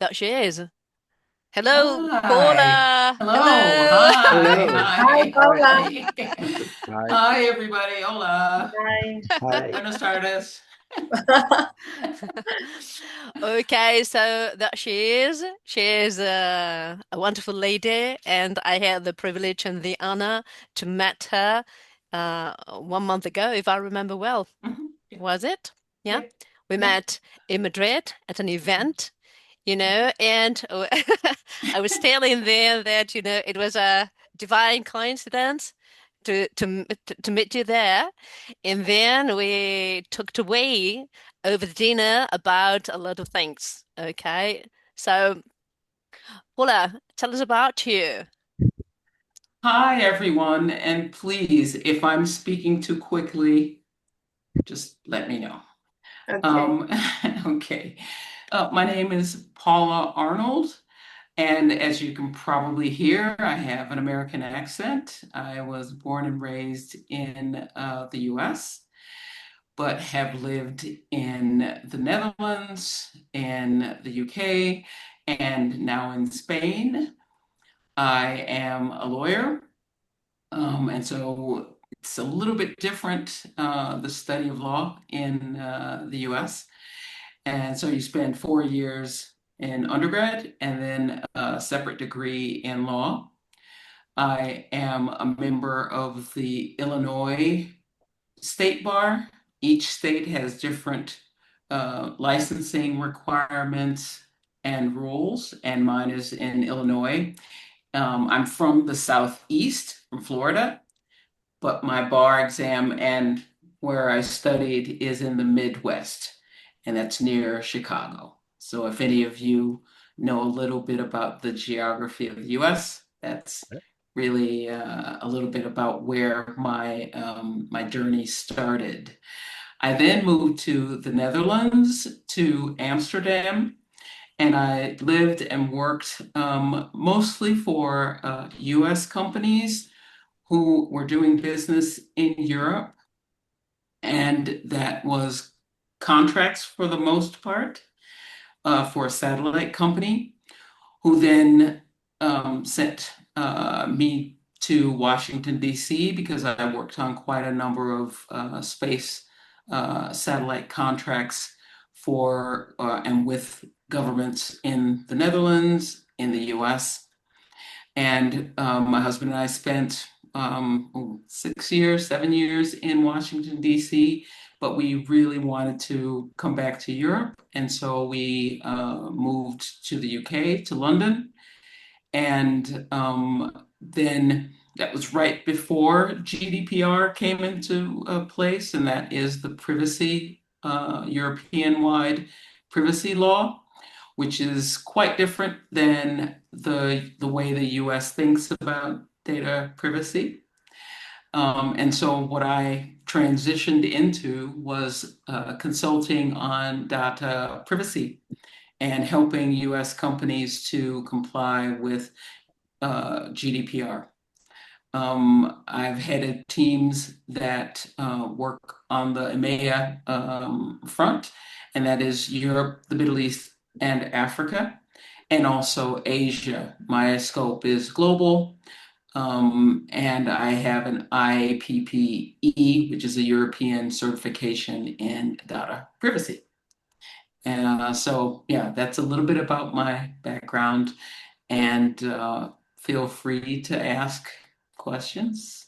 That she is. Hello, Hi. Paula. Hello. Hello. Hi. Hello. Hi, Hi. Paula. Hi. Hi. Hi, everybody. Hola. Hi. Hi. Buenas tardes. Okay, so that she is. She is a wonderful lady, and I had the privilege and the honor to meet her 1 month ago, if I remember well. Mhm. Yeah. Was it? Yeah. Yeah. We Yeah. met in Madrid at an event, and I was telling there that, it was a divine coincidence to meet you there. And then we talked away over the dinner about a lot of things. Okay. So, Paula, tell us about you. Hi, everyone. And please, if I'm speaking too quickly, just let me know. Okay. Um, okay. My name is Paula Arnold. And as you can probably hear, I have an American accent. I was born and raised in the US, but have lived in the Netherlands, in the UK, and now in Spain. I am a lawyer, and so it's a little bit different, the study of law in the US. And so you spend 4 years in undergrad and then a separate degree in law. I am a member of the Illinois State Bar. Each state has different licensing requirements and rules, and mine is in Illinois. I'm from the Southeast, from Florida, but my bar exam and where I studied is in the Midwest, and that's near Chicago. So if any of you know a little bit about the geography of the US, that's really a little bit about where my journey started. I then moved to the Netherlands, to Amsterdam, and I lived and worked mostly for US companies who were doing business in Europe, and that was contracts for the most part for a satellite company, who then sent me to Washington, D.C., because I worked on quite a number of space satellite contracts for and with governments in the Netherlands, in the US. And my husband and I spent 6 years, 7 years in Washington, D.C., but we really wanted to come back to Europe. And so we moved to the UK, to London. And then that was right before GDPR came into place, and that is the privacy, European-wide privacy law, which is quite different than the way the US thinks about data privacy. And so what I transitioned into was consulting on data privacy and helping US companies to comply with GDPR. I've headed teams that work on the EMEA front, and that is Europe, the Middle East, and Africa, and also Asia. My scope is global, and I have an IPPE, which is a European certification in data privacy. And so, yeah, that's a little bit about my background, and feel free to ask questions.